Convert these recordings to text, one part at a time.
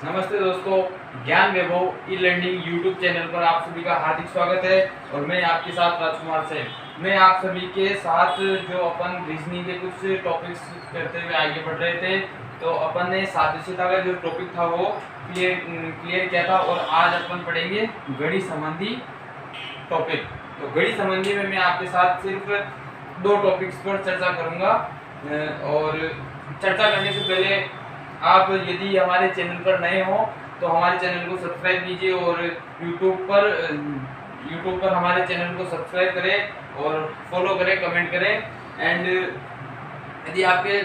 नमस्ते दोस्तों, ज्ञान वैभव ई लर्निंग यूट्यूब चैनल पर आप सभी का हार्दिक स्वागत है। और मैं आपके साथ राजकुमार सेन। मैं आप सभी के साथ जो अपन रीजनिंग के कुछ टॉपिक्स करते हुए आगे बढ़ रहे थे, तो अपन ने सादृश्यता का जो टॉपिक था वो क्लियर किया था। और आज अपन पढ़ेंगे गणित संबंधी टॉपिक। तो गणित संबंधी में मैं आपके साथ सिर्फ दो टॉपिक्स पर चर्चा करूंगा। और चर्चा करने से पहले आप यदि हमारे चैनल पर नए हो तो हमारे चैनल को सब्सक्राइब कीजिए और यूट्यूब पर हमारे चैनल को सब्सक्राइब करें और फॉलो करें, कमेंट करें। एंड यदि आपके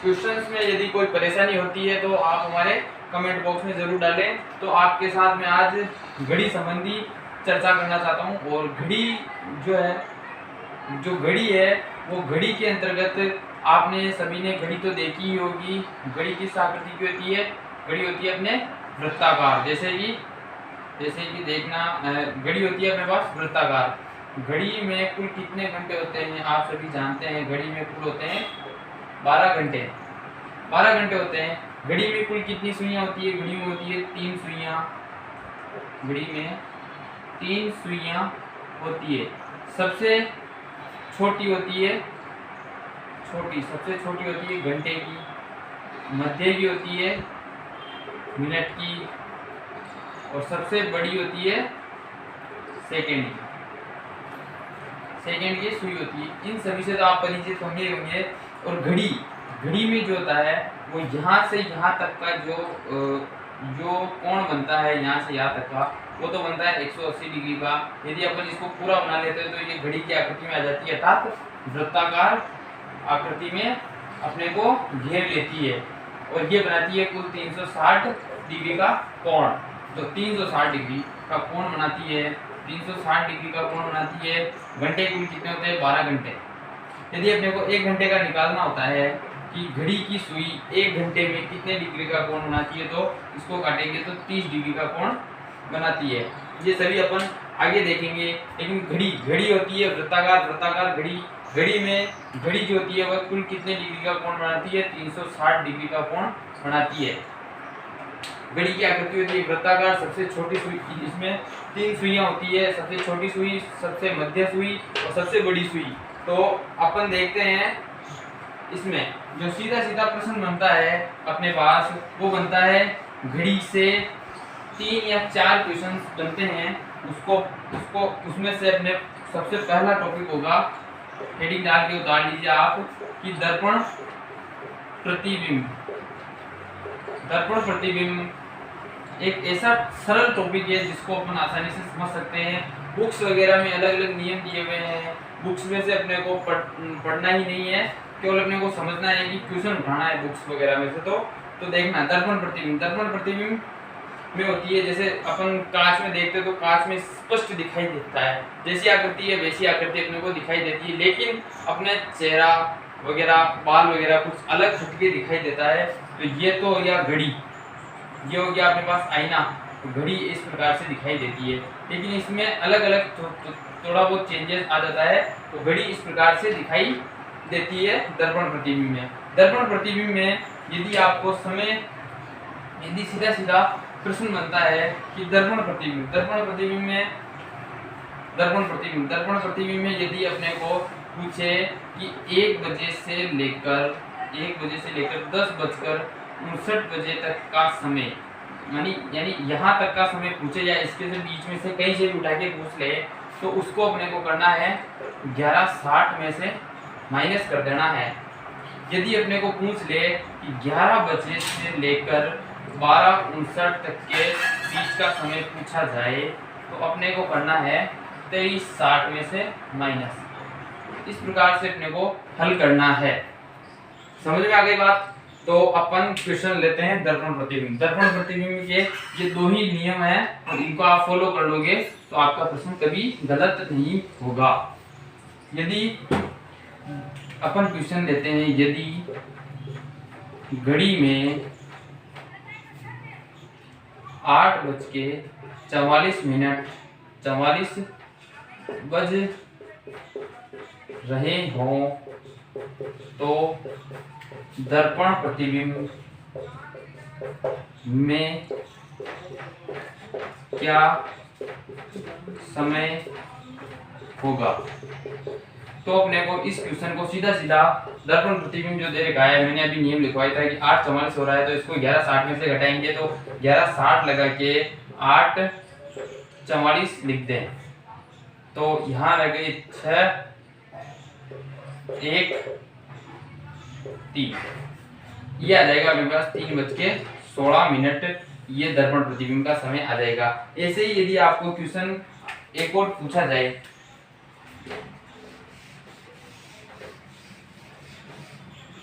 क्वेश्चंस में यदि कोई परेशानी होती है तो आप हमारे कमेंट बॉक्स में ज़रूर डालें। तो आपके साथ मैं आज घड़ी संबंधी चर्चा करना चाहता हूँ। और घड़ी जो घड़ी है वो घड़ी के अंतर्गत आपने सभी ने घड़ी तो देखी ही होगी। घड़ी किस आकृति की होती है? घड़ी होती है अपने वृत्ताकार, जैसे कि देखना, घड़ी होती है अपने पास वृत्ताकार। घड़ी में कुल कितने घंटे होते हैं आप सभी जानते हैं। घड़ी में कुल होते हैं 12 घंटे। 12 घंटे होते हैं। घड़ी में कुल कितनी सुइयां होती है? घड़ी में होती है 3 सुइयां। घड़ी में 3 सुइयां होती है। सबसे छोटी होती है सबसे छोटी होती है घंटे की, मध्य की होती है मिनट की, और सबसे बड़ी होती है सेकंड की सुई होती है। इन सभी से तो आप परिचित होंगे। और घड़ी में जो होता है वो यहाँ से यहाँ तक का जो कोण बनता है, यहाँ से यहाँ तक का, वो तो बनता है 180 डिग्री का। यदि अपन इसको पूरा बना लेते हैं तो ये घड़ी की आकृति में आ जाती है, अर्थात वृत्ताकार आकृति में अपने को घेर लेती है। और ये बनाती है कुल 360 डिग्री का कोण। तो 360 डिग्री का कोण बनाती है। 360 डिग्री का कोण बनाती है। घंटे कुल कितने होते हैं? 12 घंटे। यदि अपने को 1 घंटे का निकालना होता है कि घड़ी की सुई 1 घंटे में कितने डिग्री का कोण बनाती है, तो इसको काटेंगे तो 30 डिग्री का कोण बनाती है। ये सभी अपन आगे देखेंगे। लेकिन घड़ी होती है वृत्ताकार घड़ी में घड़ी जो होती है वह कुल कितने डिग्री का कोण बनाती है? 360 डिग्री का कोण बनाती है। घड़ी की आकृति होती है वृत्ताकार। सबसे छोटी सुई, इसमें 3 सुइयां होती है। सबसे छोटी सुई, सबसे मध्य सुई और सबसे बड़ी सुई। तो अपन देखते हैं इसमें जो सीधा प्रश्न बनता है अपने पास, वो बनता है घड़ी से 3 या 4 क्वेश्चन बनते हैं। उसमें से अपने सबसे पहला टॉपिक होगा, हेडिंग डाल के उतार लीजिए आप, कि दर्पण प्रतिबिंब एक ऐसा सरल टॉपिक है जिसको अपन आसानी से समझ सकते हैं। बुक्स वगैरह में अलग अलग नियम दिए हुए हैं। बुक्स में से अपने को पढ़ना ही नहीं है, केवल अपने को समझना है कि क्वेश्चन उठाना है बुक्स वगैरह में से। तो देखना, दर्पण प्रतिबिंब में होती है, जैसे अपन कांच में देखते हैं तो कांच में स्पष्ट दिखाई देता है, जैसी आकृति है वैसी आकृति अपने को दिखाई देती है। लेकिन अपने चेहरा वगैरह, बाल वगैरह कुछ अलग हटके दिखाई देता है। तो ये तो हो गया घड़ी, ये हो गया अपने पास आईना। तो घड़ी इस प्रकार से दिखाई देती है, लेकिन इसमें अलग अलग थोड़ा बहुत चेंजेस आ जाता है। तो घड़ी इस प्रकार से दिखाई देती है दर्पण प्रतिबिंब में। दर्पण प्रतिबिंब में यदि आपको यदि सीधा प्रश्न बनता है कि दर्पण प्रतिबिंब में यदि अपने को पूछे कि 1 बजे से लेकर 10:59 बजे तक का समय, यानी यहाँ तक का समय पूछे, या इसके से बीच में से कहीं से भी उठा के पूछ ले, तो उसको अपने को करना है 11:60 में से माइनस कर देना है। यदि अपने को पूछ ले कि 11 बजे से लेकर 12:59 तक के बीच का समय पूछा जाए, तो अपने को करना है 23:60 में से माइनस। इस प्रकार से अपने को हल करना है। समझ में आ गई बात? तो अपन क्वेश्चन लेते हैं दर्पण प्रतिबिंब के ये 2 ही नियम हैं, और इनको आप फॉलो कर लोगे तो आपका प्रश्न कभी गलत नहीं होगा। यदि अपन क्वेश्चन लेते हैं, यदि घड़ी में 8:44 बज रहे हों तो दर्पण प्रतिबिंब में क्या समय होगा। तो अपने को इस क्वेश्चन को सीधा सीधा दर्पण प्रतिबिंब जो दे रखा है, मैंने अभी नियम लिखवाया था कि 8:44 हो रहा है तो इसको 11:60 में से घटाएंगे तो 11:60 लगा के 8:44 लिख दें। तो यहाँ लगे 6:1:3, ये आ जाएगा मेरे पास 3:16। ये दर्पण प्रतिबिंब का समय आ जाएगा। ऐसे ही यदि आपको क्वेश्चन एक और पूछा जाए,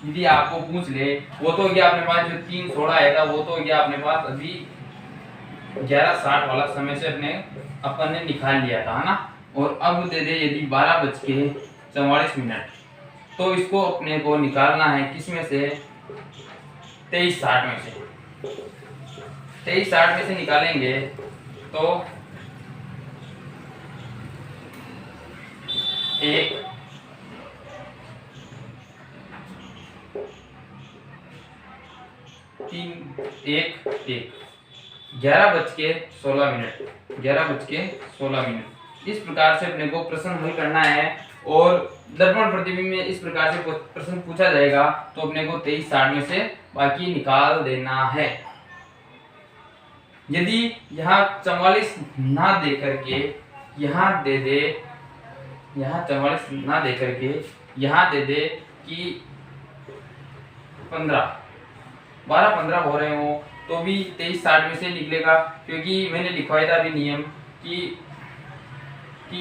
यदि आपको पूछ ले, वो तो गया अपने पास जो 3:16 आएगा, वो तो गया अपने पास अभी 11:60 वाला समय से अपन ने निकाल लिया था, है ना। और अब दे दे यदि 12:44, तो इसको अपने को निकालना है किस में से, 23:60 में से। 23:60 में से निकालेंगे तो 1 3 1 1 11:16। इस प्रकार से अपने को प्रश्न हल करना है। और दर्पण प्रतिबिंब में इस प्रकार से प्रश्न पूछा जाएगा तो अपने को 23:60 में से बाकी निकाल देना है। यदि यहाँ 44 ना दे करके यहाँ दे दे, यहाँ 44 ना दे करके यहाँ दे दे कि 12-15 हो रहे हो, तो भी 23:60 में से निकलेगा। क्योंकि मैंने लिखवाया था अभी नियम कि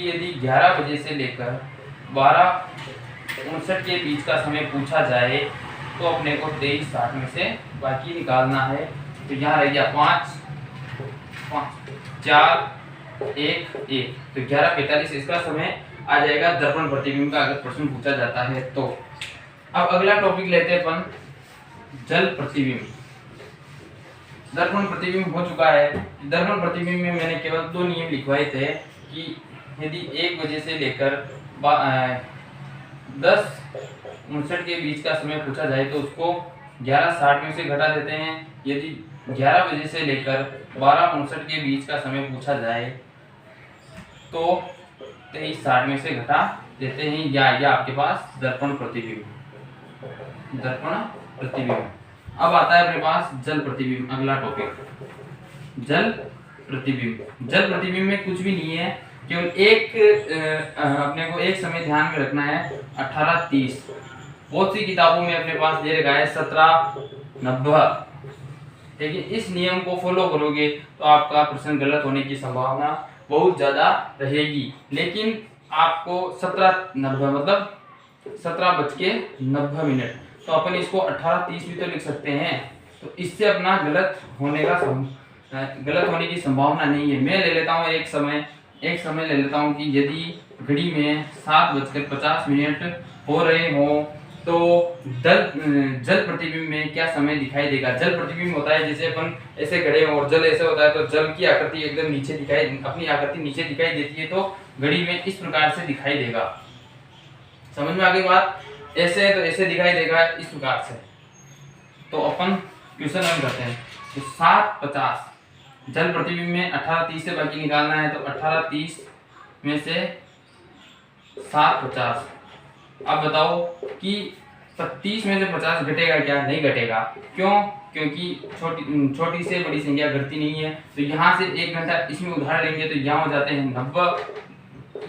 यदि 11 बजे से लेकर 12:59 के बीच का समय पूछा जाए तो अपने को 23:60 में से बाकी निकालना है। तो यहाँ रह गया 5 4 1 1, तो 11:45 इसका समय आ जाएगा दर्पण प्रतिबिंब का, अगर प्रश्न पूछा जाता है तो। अब अगला टॉपिक लेते हैं अपन, जल प्रतिबिंब। दर्पण प्रतिबिंब हो चुका है। दर्पण प्रतिबिंब में मैंने केवल 2 नियम लिखवाए थे कि यदि 1 बजे से लेकर 10:59 के बीच का समय पूछा जाए तो उसको 11:60 में से घटा देते हैं। यदि 11 बजे से लेकर 12:59 के बीच का समय पूछा जाए तो 23:60 में से घटा देते हैं। या आपके पास दर्पण प्रतिबिंब। अब आता है अपने पास जल प्रतिबिंब, अगला टॉपिक जल प्रतिबिंब में कुछ भी नहीं है, केवल एक अपने को एक समय ध्यान में रखना है, 18:30। बहुत सी किताबों में अपने पास दे रखा है 17:90। लेकिन इस नियम को फॉलो करोगे तो आपका प्रश्न गलत होने की संभावना बहुत ज़्यादा रहेगी। लेकिन आपको 17:90 मतलब 17:90, तो अपन इसको 18:30 भी तो लिख सकते हैं। तो इससे अपना गलत होने की संभावना नहीं है। मैं ले लेता हूँ एक समय ले लेता हूँ कि यदि घड़ी में 7:50 हो रहे हो तो जल प्रतिबिंब में क्या समय दिखाई देगा। जल प्रतिबिंब होता है जैसे अपन ऐसे खड़े हो और जल ऐसे होता है, तो जल की आकृति एकदम नीचे अपनी आकृति नीचे दिखाई देती है, तो घड़ी में इस प्रकार से दिखाई देगा। समझ में आ गई बात। ऐसे है तो ऐसे दिखाई देगा इस प्रकार से। तो अपन क्वेश्चन रन करते हैं। तो 7:50 जल प्रतिबिंब में 18:30 से बाकी निकालना है, तो 18:30 में से 7:50। अब बताओ कि 30 में से 50 घटेगा क्या? नहीं घटेगा। क्यों? क्योंकि छोटी से बड़ी संख्या घटती नहीं है। तो यहाँ से 1 घंटा इसमें उधार लेंगे तो यहाँ हो जाते हैं 90,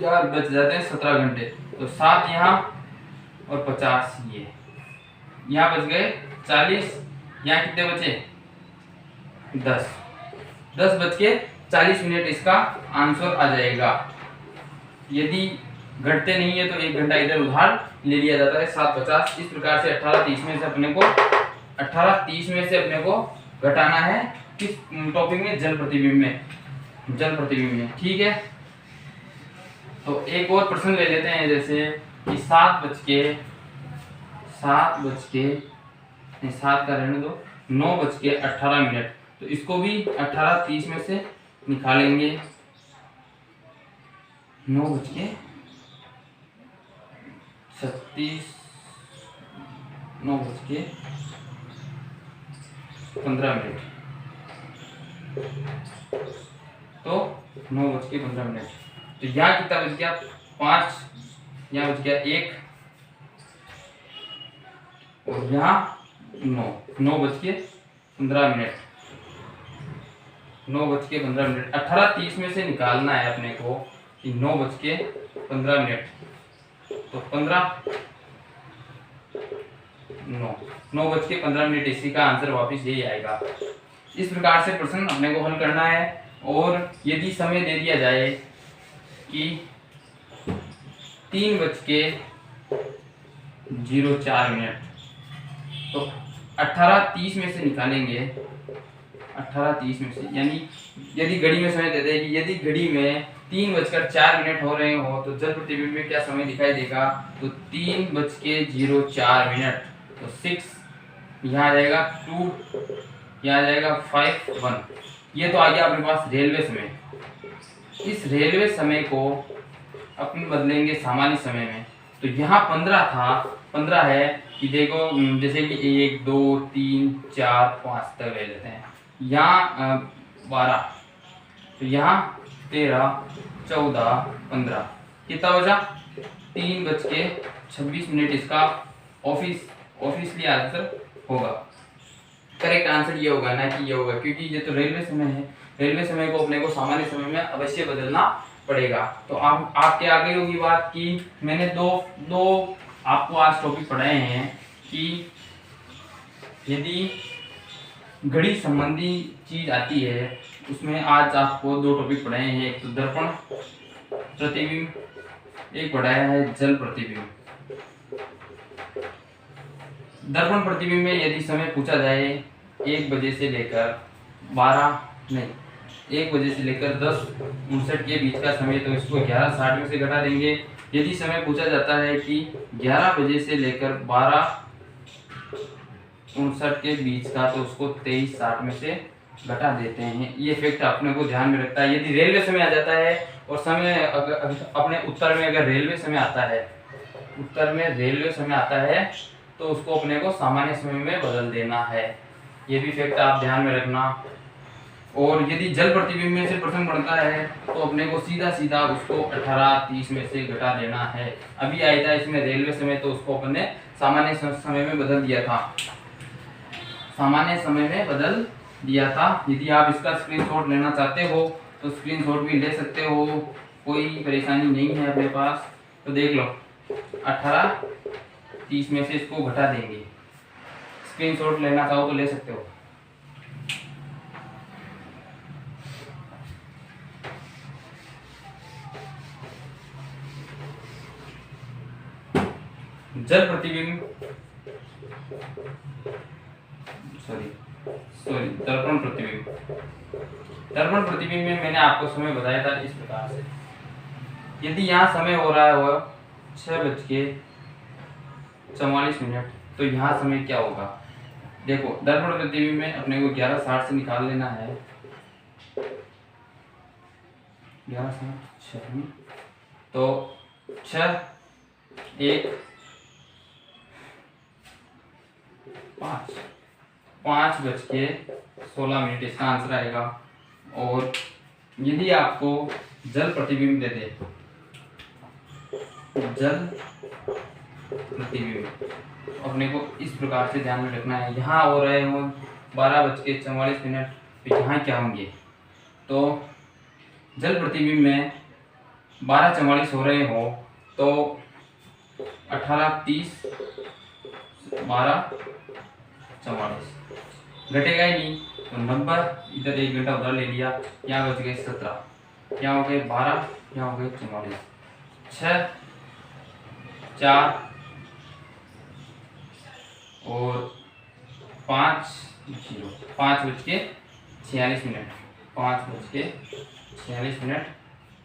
या बच जाते हैं 17 घंटे। तो 7 यहाँ और 50 ये, यहाँ बच गए 40। यहाँ कितने बचे? 10 बज के 40 मिनट इसका आंसर आ जाएगा। यदि घटते नहीं है तो 1 घंटा इधर उधार ले लिया जाता है। 7:50 इस प्रकार से 18:30 में से अपने को घटाना है किस टॉपिक में? जल प्रतिबिंब में। ठीक है। तो एक और प्रश्न ले लेते हैं, जैसे कि 7 का रहने दो, 9:18। तो इसको भी 18:30 में से निकालेंगे। 9:36 9:15। तो 9:15। तो यहाँ कितना बच गया? 5, यहाँ बच गया 1 और यहाँ 9:15। 9:15। 18:30 में से निकालना है अपने को कि 9:15। तो 9:15 इसी का आंसर वापस यही आएगा। इस प्रकार से प्रश्न अपने को हल करना है। और यदि समय दे दिया जाए कि 3:04, तो 18:30 में से निकालेंगे। 18:30 में से, यानी यदि घड़ी में समय दे दे कि यदि घड़ी में 3:04 हो रहे हो तो जल प्रतिबिंब में क्या समय दिखाई देगा? तो 3:04। तो 6 यहाँ आ जाएगा, 2 यहाँ आ जाएगा, 5, 1। ये तो आ गया अपने पास रेलवे समय। इस रेलवे समय को अपन बदलेंगे सामान्य समय में। तो यहाँ 15 था, 15 है कि देखो जैसे कि 1, 2, 3, 4, 5 तक ले लेते हैं। यहाँ 12, तो यहाँ 13, 14, 15 कितना बचा? 3:26 इसका ऑफिशियली आंसर होगा। करेक्ट आंसर ये होगा, ना कि ये होगा, क्योंकि ये तो रेलवे समय है। रेलवे समय को अपने को सामान्य समय में अवश्य बदलना पड़ेगा। तो आपके आगे होगी बात कि मैंने दो आपको आज टॉपिक पढ़ाए हैं कि यदि घड़ी संबंधी चीज आती है, उसमें आज आपको 2 टॉपिक पढ़ाए हैं। एक तो दर्पण प्रतिबिंब, एक पढ़ाया है जल प्रतिबिंब। दर्पण प्रतिबिंब में यदि समय पूछा जाए 1 बजे से लेकर 1 बजे से लेकर 10:59 के बीच का समय, तो इसको 11:60 में से घटा देंगे। यदि समय पूछा जाता है कि 11 बजे से लेकर 12:59 के बीच का, तो उसको 23:60 में से घटा देते हैं। ये फैक्ट अपने को ध्यान में रखता है। यदि रेलवे समय आ जाता है और समय अगर अपने उत्तर में अगर रेलवे समय आता है, उत्तर में रेलवे समय आता है, तो उसको अपने को सामान्य समय में बदल देना है। ये भी फैक्ट आप ध्यान में रखना। और यदि जल प्रतिबिंब में से प्रश्न बनता है तो अपने को सीधा उसको 18:30 में से घटा देना है। अभी आया था इसमें रेलवे समय, तो उसको अपने सामान्य समय में बदल दिया था। सामान्य समय में बदल दिया था। यदि आप इसका स्क्रीनशॉट लेना चाहते हो तो स्क्रीनशॉट भी ले सकते हो, कोई परेशानी नहीं है अपने पास। तो देख लो, 18:30 में से इसको घटा देंगे। स्क्रीनशॉट लेना चाहो तो ले सकते हो। जल प्रतिबिंब दर्पण प्रतिबिंब। दर्पण प्रतिबिंब में मैंने आपको समय बताया था इस प्रकार से। यदि यहाँ समय हो रहा है 6:44, तो यहाँ समय क्या होगा? देखो, दर्पण प्रतिबिंब में अपने को 11:60 से निकाल लेना है। 11:60, तो 6, 1, 5:16 इसका आंसर आएगा। और यदि आपको जल प्रतिबिंब दे दे, जल प्रतिबिंब अपने को इस प्रकार से ध्यान में रखना है। यहाँ हो रहे हो 12:44, तो यहाँ क्या होंगे? तो जल प्रतिबिंब में 12:44 हो रहे हो तो 18:30, 12:44 घटेगा ही नहीं, तो 90, इधर 1 घंटा उधर ले लिया, यहाँ बच गए 17, यहाँ हो गए 12, यहाँ हो गए 44, 6, 4 और 5, 5:46,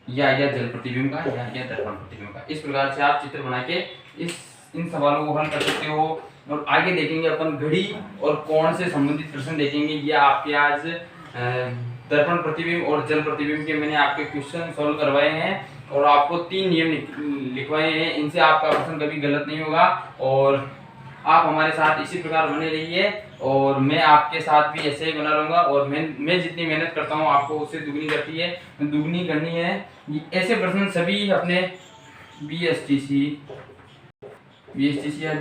या जल प्रतिबिंब का या दर्पण प्रतिबिंब का। इस प्रकार से आप चित्र बना के इन सवालों को हल कर सकते हो। और आगे देखेंगे अपन घड़ी और कोण से संबंधित प्रश्न देखेंगे। ये आपके आज दर्पण प्रतिबिंब और जल प्रतिबिंब के मैंने आपके क्वेश्चन सॉल्व करवाए हैं और आपको 3 नियम लिखवाए हैं। इनसे आपका प्रश्न कभी गलत नहीं होगा। और आप हमारे साथ इसी प्रकार बने रहिए और मैं आपके साथ भी ऐसे ही बना रहूँगा। और मैं जितनी मेहनत करता हूँ आपको उससे दुगनी करनी है। ऐसे प्रश्न सभी अपने BSTC या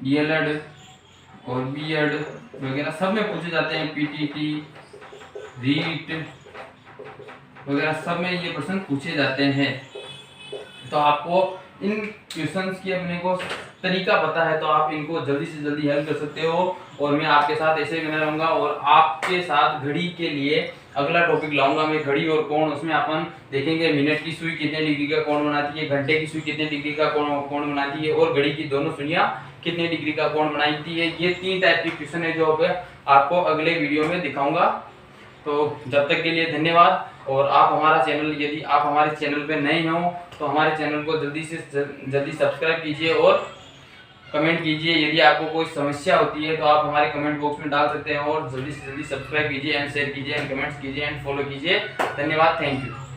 DLED और B.Ed वगैरह सब में पूछे जाते हैं। PTT, REIT वगैरह सब में ये प्रश्न पूछे जाते हैं। तो आपको इन क्वेश्चंस की अपने को तरीका पता है तो आप इनको जल्दी से जल्दी हल कर सकते हो। और मैं आपके साथ ऐसे ही बना रहूँगा और आपके साथ घड़ी के लिए अगला टॉपिक लाऊंगा मैं, घड़ी और कोण। उसमें अपन देखेंगे मिनट की सुई कितने डिग्री का कोण बनाती है, घंटे की सुई कितने डिग्री का कोण बनाती है और घड़ी की दोनों सुइयां कितने डिग्री का कोण बनाती है। ये 3 टाइप के क्वेश्चन है जो आपको अगले वीडियो में दिखाऊंगा। तो जब तक के लिए धन्यवाद। और आप हमारा चैनल, यदि आप हमारे चैनल पे नए हो तो हमारे चैनल को जल्दी से जल्दी सब्सक्राइब कीजिए और कमेंट कीजिए। यदि आपको कोई समस्या होती है तो आप हमारे कमेंट बॉक्स में डाल सकते हैं। और जल्दी से जल्दी सब्सक्राइब कीजिए एंड शेयर कीजिए एंड कमेंट्स कीजिए एंड फॉलो कीजिए। धन्यवाद, थैंक यू।